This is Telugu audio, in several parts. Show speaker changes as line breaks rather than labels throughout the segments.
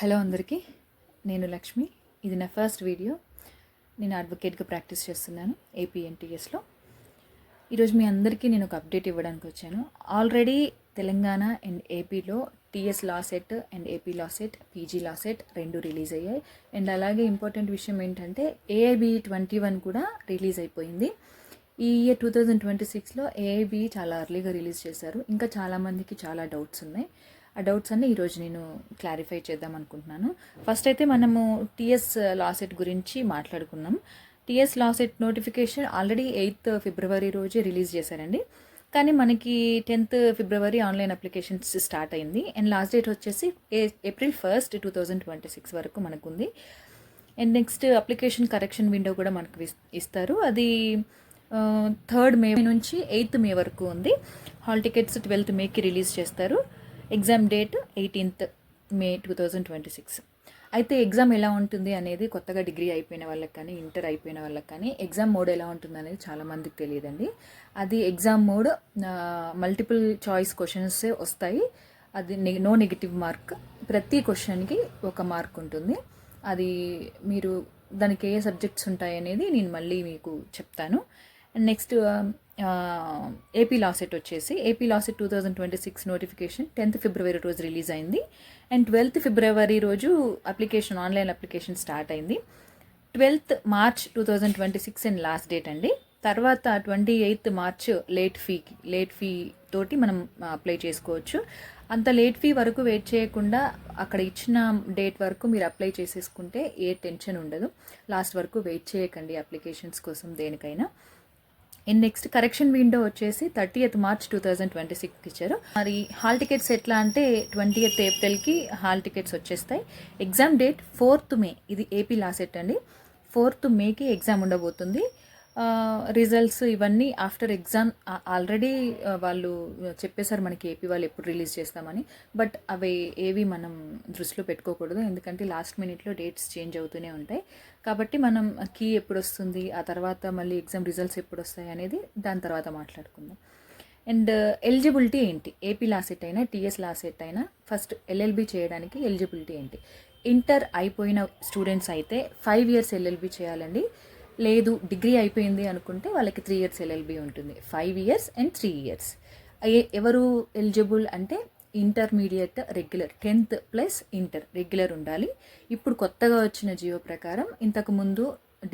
హలో అందరికీ, నేను లక్ష్మి. ఇది నా ఫస్ట్ వీడియో. నేను అడ్వకేట్గా ప్రాక్టీస్ చేస్తున్నాను ఏపీఎన్టీఎస్లో. ఈరోజు మీ అందరికీ నేను ఒక అప్డేట్ ఇవ్వడానికి వచ్చాను. ఆల్రెడీ తెలంగాణ అండ్ ఏపీలో TS law set and AP law set, PG law set రెండు రిలీజ్ అయ్యాయి. అండ్ అలాగే ఇంపార్టెంట్ విషయం ఏంటంటే ఏఐబి 21 కూడా రిలీజ్ అయిపోయింది. ఈ ఇయర్ 2026లో ఏఐబి చాలా అర్లీగా రిలీజ్ చేశారు. ఇంకా చాలామందికి చాలా డౌట్స్ ఉన్నాయి. ఆ డౌట్స్ అన్నీ ఈరోజు నేను క్లారిఫై చేద్దాం అనుకుంటున్నాను. ఫస్ట్ అయితే మనము టీఎస్ లా సెట్ గురించి మాట్లాడుకున్నాం. TS law CET notification already 8th ఫిబ్రవరి రోజే రిలీజ్ చేశారండి. కానీ మనకి 10th ఫిబ్రవరి ఆన్లైన్ అప్లికేషన్స్ స్టార్ట్ అయింది. అండ్ లాస్ట్ డేట్ వచ్చేసి April 1st, 2026 వరకు మనకు ఉంది. And next application correction window కూడా మనకు ఇస్తారు. అది 3rd మే నుంచి 8th మే వరకు ఉంది. హాల్ టికెట్స్ 12th మేకి రిలీజ్ చేస్తారు. ఎగ్జామ్ డేట్ 18th మే 2026. అయితే ఎగ్జామ్ ఎలా ఉంటుంది అనేది కొత్తగా డిగ్రీ అయిపోయిన వాళ్ళకి కానీ ఇంటర్ అయిపోయిన వాళ్ళకి కానీ ఎగ్జామ్ మోడ్ ఎలా ఉంటుంది అనేది చాలామందికి తెలియదండి. అది exam mode multiple choice questions వస్తాయి. అది నో నెగిటివ్ మార్క్. ప్రతి క్వశ్చన్కి ఒక మార్క్ ఉంటుంది. అది మీరు దానికి ఏ సబ్జెక్ట్స్ ఉంటాయి అనేది నేను మళ్ళీ మీకు చెప్తాను. And next AP law set వచ్చేసి AP law set 2026 notification 10th ఫిబ్రవరి రోజు రిలీజ్ అయింది. అండ్ 12th ఫిబ్రవరి రోజు ఆన్లైన్ అప్లికేషన్ స్టార్ట్ అయింది. 12th March 2026 and last date అండి. తర్వాత 28th మార్చ్ లేట్ ఫీ తోటి మనం అప్లై చేసుకోవచ్చు. అంత లేట్ ఫీ వరకు వెయిట్ చేయకుండా అక్కడ ఇచ్చిన డేట్ వరకు మీరు అప్లై చేసేసుకుంటే ఏ టెన్షన్ ఉండదు. లాస్ట్ వరకు వెయిట్ చేయకండి అప్లికేషన్స్ కోసం దేనికైనా. అండ్ నెక్స్ట్ కరెక్షన్ విండో వచ్చేసి 30th మార్చ్ 2026 ఇచ్చారు. మరి హాల్ టికెట్స్ ఎట్లా అంటే 20th ఏప్రిల్కి హాల్ టికెట్స్ వచ్చేస్తాయి. ఎగ్జామ్ డేట్ 4th మే. ఇది ఏపీ లా సెట్ అండి. 4th మేకి ఎగ్జామ్ ఉండబోతుంది. రిజల్ట్స్ ఇవన్నీ ఆఫ్టర్ ఎగ్జామ్ ఆల్రెడీ వాళ్ళు చెప్పేశారు మనకి ఏపీ వాళ్ళు ఎప్పుడు రిలీజ్ చేస్తామని. బట్ అవి ఏవి మనం దృష్టిలో పెట్టుకోకూడదు, ఎందుకంటే లాస్ట్ మినిట్లో డేట్స్ చేంజ్ అవుతూనే ఉంటాయి. కాబట్టి మనం కీ ఎప్పుడు వస్తుంది, ఆ తర్వాత మళ్ళీ ఎగ్జామ్ రిజల్ట్స్ ఎప్పుడు వస్తాయి అనేది దాని తర్వాత మాట్లాడుకుందాం. అండ్ ఎలిజిబిలిటీ ఏంటి, ఏపీ లా సెట్ అయినా టీఎస్ లా సెట్ అయినా ఫస్ట్ ఎల్ఎల్బి చేయడానికి ఎలిజిబిలిటీ ఏంటి? ఇంటర్ అయిపోయిన స్టూడెంట్స్ అయితే 5 years ఎల్ఎల్బి చేయాలండి. లేదు డిగ్రీ అయిపోయింది అనుకుంటే వాళ్ళకి 3 years ఎల్ఎల్బి ఉంటుంది. 5 years and 3 years. ఎవరు ఎలిజిబుల్ అంటే intermediate regular, 10th plus inter regular ఉండాలి. ఇప్పుడు కొత్తగా వచ్చిన జియో ప్రకారం ఇంతకుముందు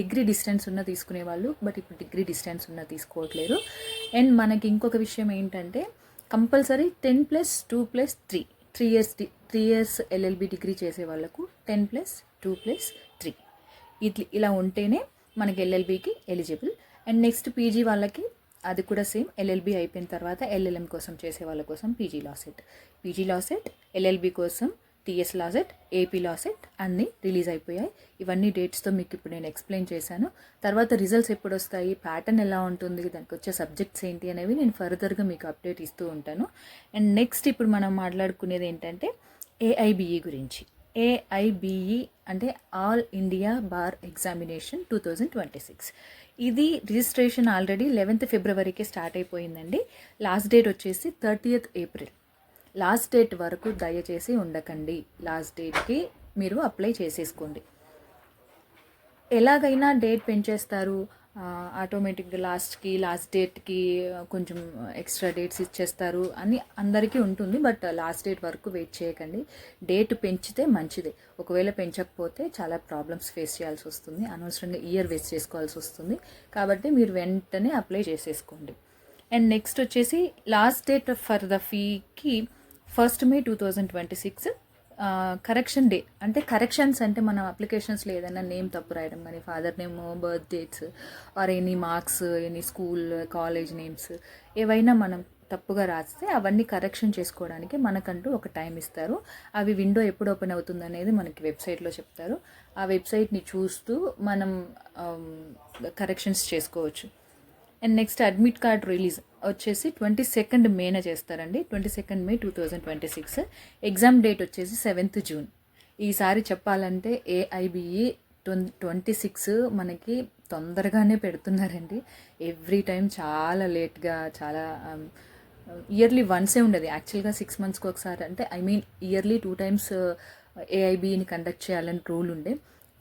డిగ్రీ డిస్టెన్స్ ఉన్న తీసుకునేవాళ్ళు, బట్ ఇప్పుడు డిగ్రీ డిస్టెన్స్ ఉన్న తీసుకోవట్లేరు. అండ్ మనకి ఇంకొక విషయం ఏంటంటే కంపల్సరీ 10+2+3 3 years ఎల్ఎల్బి డిగ్రీ చేసే వాళ్ళకు 10+2+3 ఇలా ఉంటేనే మనకి ఎల్ఎల్బికి ఎలిజిబుల్. అండ్ నెక్స్ట్ పీజీ వాళ్ళకి అది కూడా సేమ్. ఎల్ఎల్బి అయిపోయిన తర్వాత ఎల్ఎల్ఎం కోసం చేసే వాళ్ళ కోసం పీజీ లా సెట్, ఎల్ఎల్బి కోసం TS law set, AP law set అన్నీ రిలీజ్ అయిపోయాయి. ఇవన్నీ డేట్స్తో మీకు ఇప్పుడు నేను ఎక్స్ప్లెయిన్ చేశాను. తర్వాత రిజల్ట్స్ ఎప్పుడు వస్తాయి, ప్యాటర్న్ ఎలా ఉంటుంది, దానికి వచ్చే సబ్జెక్ట్స్ ఏంటి అనేవి నేను ఫర్దర్గా మీకు అప్డేట్ ఇస్తూ ఉంటాను. అండ్ నెక్స్ట్ ఇప్పుడు మనం మాట్లాడుకునేది ఏంటంటే ఏఐబిఈ గురించి. ఏఐబిఈ అంటే ఆల్ ఇండియా బార్ ఎగ్జామినేషన్ 2026. ఇది రిజిస్ట్రేషన్ ఆల్రెడీ 11th ఫిబ్రవరికి స్టార్ట్ అయిపోయిందండి. లాస్ట్ డేట్ వచ్చేసి 30th ఏప్రిల్. లాస్ట్ డేట్ వరకు దయచేసి ఉండకండి. లాస్ట్ డేట్కి మీరు అప్లై చేసేసుకోండి. ఎలాగైనా డేట్ పెంచేస్తారు, ఆటోమేటిక్గా లాస్ట్ డేట్కి కొంచెం ఎక్స్ట్రా డేట్స్ ఇచ్చేస్తారు అని అందరికీ ఉంటుంది. బట్ లాస్ట్ డేట్ వరకు వెయిట్ చేయకండి. డేట్ పెంచితే మంచిదే. ఒకవేళ పెంచకపోతే చాలా ప్రాబ్లమ్స్ ఫేస్ చేయాల్సి వస్తుంది, అనవసరంగా ఇయర్ వేస్ట్ చేసుకోవాల్సి వస్తుంది. కాబట్టి మీరు వెంటనే అప్లై చేసేసుకోండి. అండ్ నెక్స్ట్ వచ్చేసి లాస్ట్ డేట్ ఫర్ ద ఫీకి 1st మే 2026. కరెక్షన్ డే అంటే కరెక్షన్స్ అంటే మనం అప్లికేషన్స్లో ఏదైనా నేమ్ తప్పు రాయడం కానీ, father name, birth dates or any marks, any school college names ఏవైనా మనం తప్పుగా రాస్తే అవన్నీ కరెక్షన్ చేసుకోవడానికి మనకంటూ ఒక టైం ఇస్తారు. అవి విండో ఎప్పుడు ఓపెన్ అవుతుంది అనేది మనకి వెబ్సైట్లో చెప్తారు. ఆ వెబ్సైట్ని చూస్తూ మనం కరెక్షన్స్ చేసుకోవచ్చు. And next admit card release వచ్చేసి 22nd మేన చేస్తారండి. 22nd మే 2026. ఎగ్జామ్ డేట్ వచ్చేసి 7th జూన్. ఈసారి చెప్పాలంటే ఏఐబిఈ 26 మనకి తొందరగానే పెడుతున్నారండి. ఎవ్రీ టైం చాలా లేట్గా, చాలా ఇయర్లీ వన్సే ఉండదు. యాక్చువల్గా 6 monthsకి ఒకసారి, అంటే ఇయర్లీ 2 times ఏఐబిని కండక్ట్ చేయాలని రూల్ ఉండే.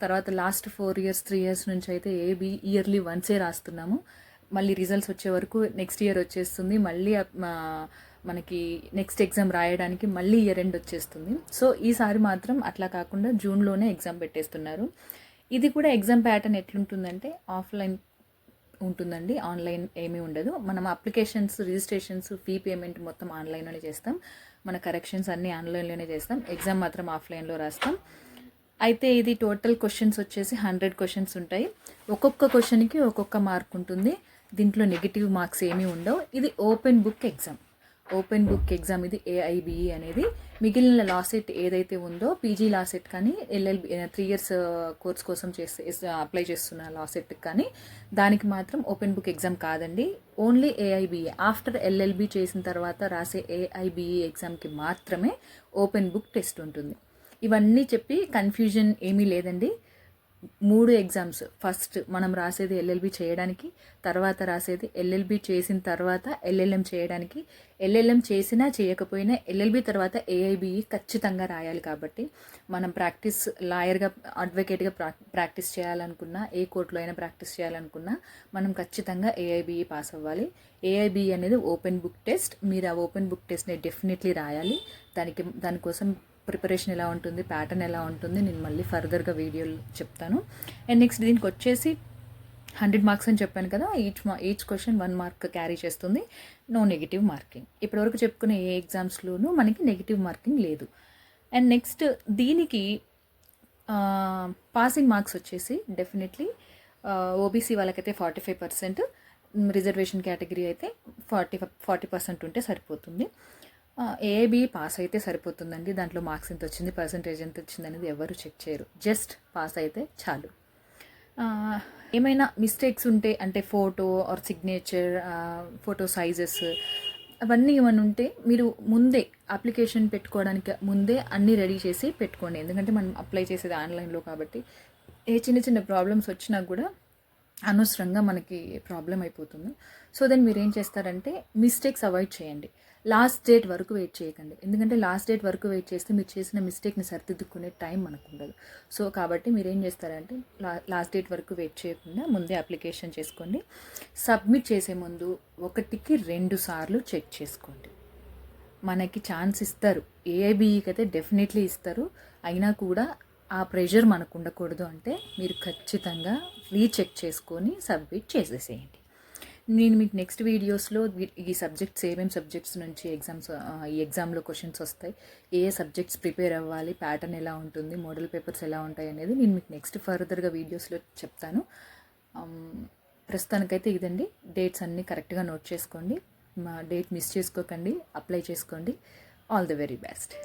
తర్వాత లాస్ట్ 4 ఇయర్స్ 3 ఇయర్స్ నుంచి అయితే ఏఐబి ఇయర్లీ వన్సే రాస్తున్నాము. మళ్ళీ రిజల్ట్స్ వచ్చే వరకు నెక్స్ట్ ఇయర్ వచ్చేస్తుంది. మళ్ళీ మనకి నెక్స్ట్ ఎగ్జామ్ రాయడానికి మళ్ళీ ఇయర్ ఎండ్ వచ్చేస్తుంది. సో ఈసారి మాత్రం అట్లా కాకుండా జూన్లోనే ఎగ్జామ్ పెట్టేస్తున్నారు. ఇది కూడా ఎగ్జామ్ ప్యాటర్న్ ఎట్లుంటుందంటే ఆఫ్లైన్ ఉంటుందండి, ఆన్లైన్ ఏమీ ఉండదు. మనం అప్లికేషన్స్, రిజిస్ట్రేషన్స్, ఫీ పేమెంట్ మొత్తం ఆన్లైన్లోనే చేస్తాం. మన కరెక్షన్స్ అన్నీ ఆన్లైన్లోనే చేస్తాం. ఎగ్జామ్ మాత్రం ఆఫ్లైన్లో రాస్తాం. అయితే ఇది టోటల్ క్వశ్చన్స్ వచ్చేసి 100 క్వశ్చన్స్ ఉంటాయి. ఒక్కొక్క క్వశ్చన్కి ఒక్కొక్క మార్క్ ఉంటుంది. దీంట్లో నెగిటివ్ మార్క్స్ ఏమీ ఉండవు. ఇది ఓపెన్ బుక్ ఎగ్జామ్. ఇది ఏఐబిఈ అనేది. మిగిలిన లా సెట్ ఏదైతే ఉందో పీజీ లా సెట్ కానీ ఎల్ఎల్బి 3 ఇయర్స్ కోర్స్ కోసం అప్లై చేస్తున్న లా సెట్ కానీ దానికి మాత్రం ఓపెన్ బుక్ ఎగ్జామ్ కాదండి. ఓన్లీ ఏఐబిఈ ఆఫ్టర్ ఎల్ఎల్బి చేసిన తర్వాత రాసే ఏఐబిఈ ఎగ్జామ్కి మాత్రమే ఓపెన్ బుక్ టెస్ట్ ఉంటుంది. ఇవన్నీ చెప్పి కన్ఫ్యూజన్ ఏమీ లేదండి. 3 ఎగ్జామ్స్. ఫస్ట్ మనం రాసేది ఎల్ఎల్బి చేయడానికి, తర్వాత రాసేది ఎల్ఎల్బి చేసిన తర్వాత ఎల్ఎల్ఎం చేయడానికి. ఎల్ఎల్ఎం చేసినా చేయకపోయినా ఎల్ఎల్బి తర్వాత ఏఐబిఈ ఖచ్చితంగా రాయాలి. కాబట్టి మనం లాయర్గా అడ్వకేట్గా ప్రాక్టీస్ చేయాలనుకున్నా, ఏ కోర్టులో అయినా ప్రాక్టీస్ చేయాలనుకున్నా మనం ఖచ్చితంగా ఏఐబిఈ పాస్ అవ్వాలి. ఏఐబిఈ అనేది ఓపెన్ బుక్ టెస్ట్. మీరు ఆ ఓపెన్ బుక్ టెస్ట్ని డెఫినెట్లీ రాయాలి. దానికోసం ప్రిపరేషన్ ఎలా ఉంటుంది, ప్యాటర్న్ ఎలా ఉంటుంది నేను మళ్ళీ ఫర్దర్గా వీడియోలు చెప్తాను. అండ్ నెక్స్ట్ దీనికి వచ్చేసి 100 మార్క్స్ అని చెప్పాను కదా. ఈచ్ క్వశ్చన్ 1 మార్క్ క్యారీ చేస్తుంది. No negative marking. ఇప్పటివరకు చెప్పుకునే ఏ ఎగ్జామ్స్లోనూ మనకి నెగిటివ్ మార్కింగ్ లేదు. అండ్ నెక్స్ట్ దీనికి పాసింగ్ మార్క్స్ వచ్చేసి డెఫినెట్లీ ఓబీసీ వాళ్ళకైతే 45%, రిజర్వేషన్ కేటగిరీ అయితే 40% ఉంటే సరిపోతుంది. ఏఐబి పాస్ అయితే సరిపోతుందండి. దాంట్లో మార్క్స్ ఎంత వచ్చింది, పర్సంటేజ్ ఎంత వచ్చింది అనేది ఎవరు చెక్ చేయరు. జస్ట్ పాస్ అయితే చాలు. ఏమైనా మిస్టేక్స్ ఉంటే అంటే photo or signature, photo sizes అవన్నీ ఏమైనా ఉంటే మీరు ముందే అప్లికేషన్ పెట్టుకోవడానికి ముందే అన్నీ రెడీ చేసి పెట్టుకోండి. ఎందుకంటే మనం అప్లై చేసేది ఆన్లైన్లో కాబట్టి ఏ చిన్న ప్రాబ్లమ్స్ వచ్చినా కూడా అనవసరంగా మనకి ప్రాబ్లం అయిపోతుంది. సో దెన్ మీరు ఏం చేస్తారంటే మిస్టేక్స్ అవాయిడ్ చేయండి. లాస్ట్ డేట్ వరకు వెయిట్ చేయకండి. ఎందుకంటే లాస్ట్ డేట్ వరకు వెయిట్ చేస్తే మీరు చేసిన మిస్టేక్ని సరిదిద్దుకునే టైం మనకు ఉండదు. సో కాబట్టి మీరు ఏం చేస్తారంటే లాస్ట్ డేట్ వరకు వెయిట్ చేయకుండా ముందే అప్లికేషన్ చేసుకోండి. సబ్మిట్ చేసే ముందు 1కి 2 సార్లు చెక్ చేసుకోండి. మనకి ఛాన్స్ ఇస్తారు, ఏఐబిఈకి అయితే డెఫినెట్లీ ఇస్తారు. అయినా కూడా ఆ ప్రెషర్ మనకు ఉండకూడదు అంటే మీరు ఖచ్చితంగా రీచెక్ చేసుకొని సబ్మిట్ చేసేసేయండి. నేను మీకు నెక్స్ట్ వీడియోస్లో ఈ సబ్జెక్ట్స్ ఏమేమి సబ్జెక్ట్స్ నుంచి ఈ ఎగ్జామ్లో క్వశ్చన్స్ వస్తాయి, ఏ సబ్జెక్ట్స్ ప్రిపేర్ అవ్వాలి, ప్యాటర్న్ ఎలా ఉంటుంది, మోడల్ పేపర్స్ ఎలా ఉంటాయి అనేది నేను మీకు నెక్స్ట్ ఫర్దర్గా వీడియోస్లో చెప్తాను. ప్రస్తుతానికైతే ఇదండి. డేట్స్ అన్నీ కరెక్ట్గా నోట్ చేసుకోండి. డేట్ మిస్ చేసుకోకండి. అప్లై చేసుకోండి. All the very best.